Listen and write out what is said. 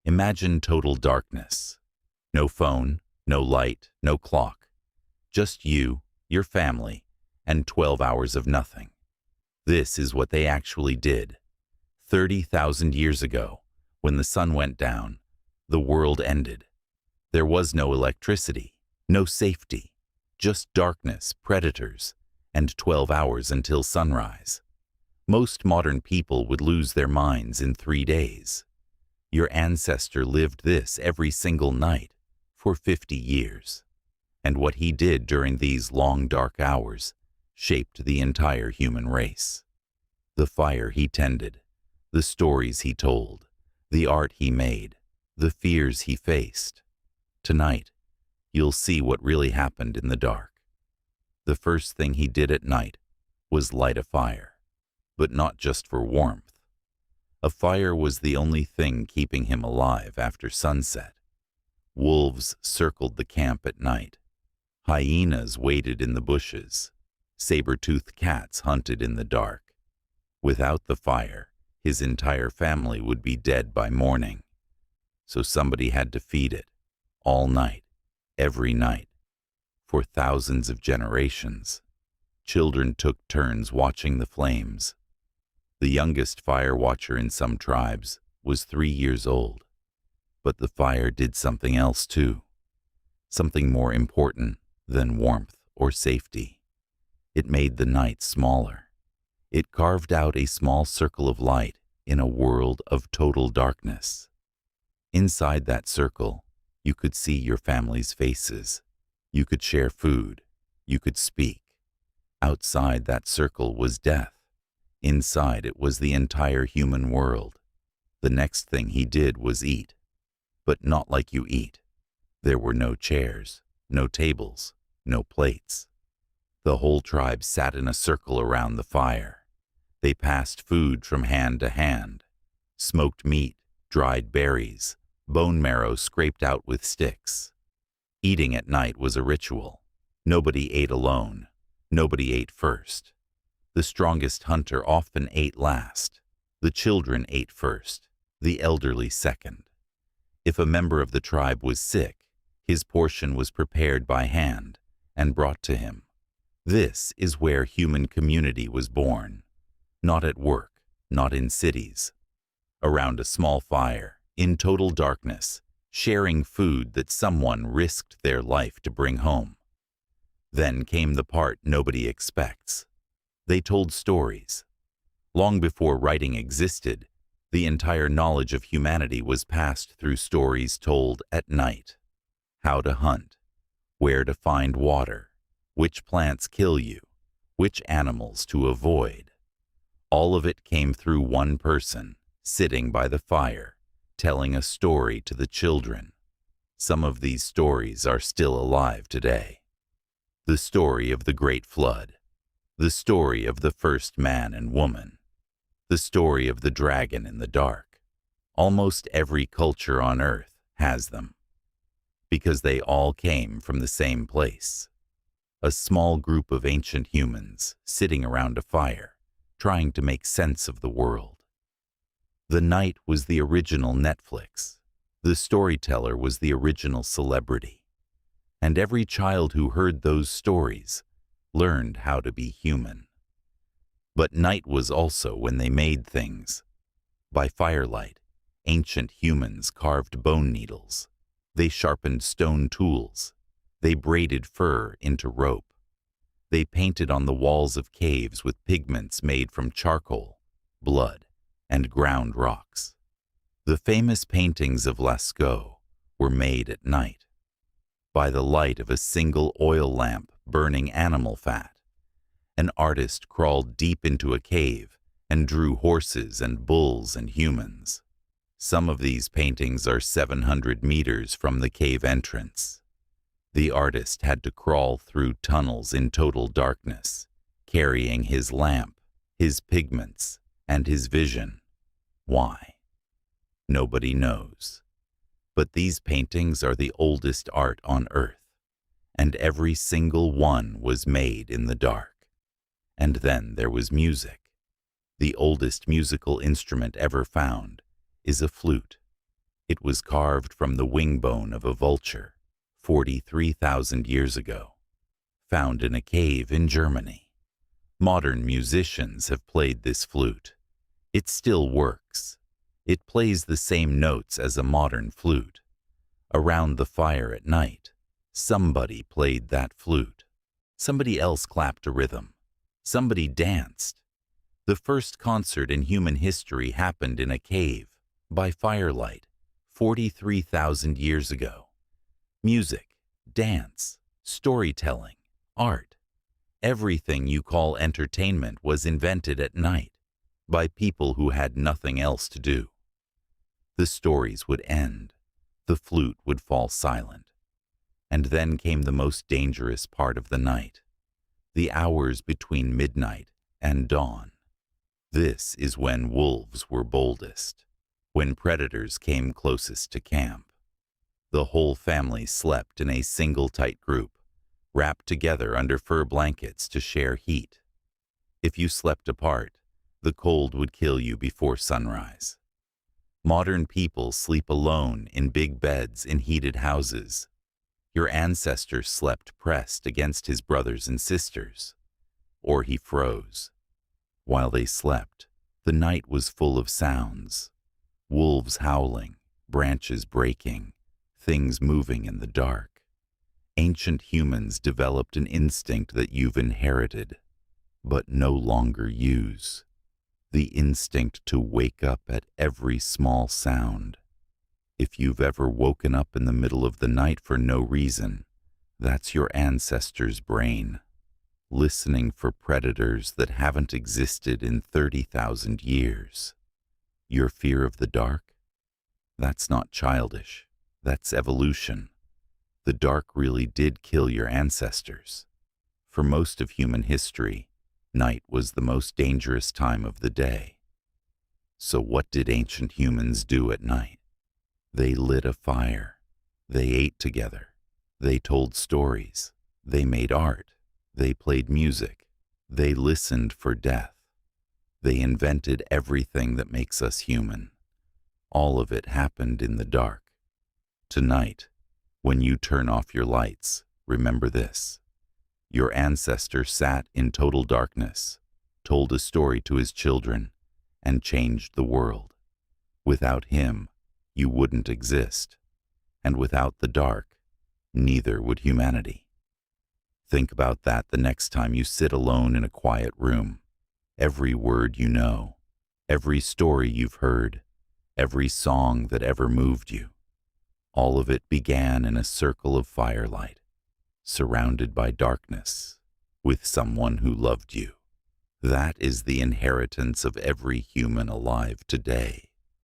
Imagine total darkness. No phone, no light, no clock. Just you, your family, and 12 hours of nothing. This is what they actually did. 30,000 years ago, when the sun went down, the world ended. There was no electricity, no safety, just darkness, predators, and 12 hours until sunrise. Most modern people would lose their minds in 3 days. Your ancestor lived this every single night for 50 years. And what he did during these long dark hours shaped the entire human race. The fire he tended, the stories he told, the art he made, the fears he faced. Tonight, you'll see what really happened in the dark. The first thing he did at night was light a fire, but not just for warmth. A fire was the only thing keeping him alive after sunset. Wolves circled the camp at night. Hyenas waited in the bushes. Saber-toothed cats hunted in the dark. Without the fire, his entire family would be dead by morning. So somebody had to feed it, all night, every night, for thousands of generations. Children took turns watching the flames. The youngest fire watcher in some tribes was 3 years old. But the fire did something else too, something more important than warmth or safety. It made the night smaller. It carved out a small circle of light in a world of total darkness. Inside that circle, you could see your family's faces. You could share food. You could speak. Outside that circle was death. Inside it was the entire human world. The next thing he did was eat. But not like you eat. There were no chairs, no tables, no plates. The whole tribe sat in a circle around the fire. They passed food from hand to hand. Smoked meat, dried berries, bone marrow scraped out with sticks. Eating at night was a ritual. Nobody ate alone. Nobody ate first. The strongest hunter often ate last. The children ate first, the elderly second. If a member of the tribe was sick, his portion was prepared by hand and brought to him. This is where human community was born. Not at work, not in cities. Around a small fire, in total darkness, sharing food that someone risked their life to bring home. Then came the part nobody expects. They told stories. Long before writing existed, the entire knowledge of humanity was passed through stories told at night. How to hunt, where to find water, which plants kill you, which animals to avoid. All of it came through one person, sitting by the fire, telling a story to the children. Some of these stories are still alive today. The story of the Great Flood, the story of the first man and woman, the story of the dragon in the dark. Almost every culture on Earth has them, because they all came from the same place. A small group of ancient humans sitting around a fire, trying to make sense of the world. The night was the original Netflix. The storyteller was the original celebrity. And every child who heard those stories learned how to be human. But night was also when they made things. By firelight, ancient humans carved bone needles. They sharpened stone tools. They braided fur into rope. They painted on the walls of caves with pigments made from charcoal, blood, and ground rocks. The famous paintings of Lascaux were made at night, by the light of a single oil lamp burning animal fat. An artist crawled deep into a cave and drew horses and bulls and humans. Some of these paintings are 700 meters from the cave entrance. The artist had to crawl through tunnels in total darkness, carrying his lamp, his pigments, and his vision. Why? Nobody knows. But these paintings are the oldest art on Earth, and every single one was made in the dark. And then there was music. The oldest musical instrument ever found is a flute. It was carved from the wing bone of a vulture 43,000 years ago, found in a cave in Germany. Modern musicians have played this flute. It still works. It plays the same notes as a modern flute. Around the fire at night, somebody played that flute. Somebody else clapped a rhythm. Somebody danced. The first concert in human history happened in a cave, by firelight, 43,000 years ago. Music, dance, storytelling, art. Everything you call entertainment was invented at night by people who had nothing else to do. The stories would end. The flute would fall silent. And then came the most dangerous part of the night, the hours between midnight and dawn. This is when wolves were boldest, when predators came closest to camp. The whole family slept in a single tight group, wrapped together under fur blankets to share heat. If you slept apart, the cold would kill you before sunrise. Modern people sleep alone in big beds in heated houses. Your ancestor slept pressed against his brothers and sisters, or he froze. While they slept, the night was full of sounds. Wolves howling, branches breaking, things moving in the dark. Ancient humans developed an instinct that you've inherited, but no longer use. The instinct to wake up at every small sound. If you've ever woken up in the middle of the night for no reason, that's your ancestor's brain, listening for predators that haven't existed in 30,000 years. Your fear of the dark? That's not childish. That's evolution. The dark really did kill your ancestors. For most of human history, night was the most dangerous time of the day. So what did ancient humans do at night? They lit a fire. They ate together. They told stories. They made art. They played music. They listened for death. They invented everything that makes us human. All of it happened in the dark. Tonight, when you turn off your lights, remember this. Your ancestor sat in total darkness, told a story to his children, and changed the world. Without him, you wouldn't exist. And without the dark, neither would humanity. Think about that the next time you sit alone in a quiet room. Every word you know, every story you've heard, every song that ever moved you, all of it began in a circle of firelight, surrounded by darkness, with someone who loved you. That is the inheritance of every human alive today.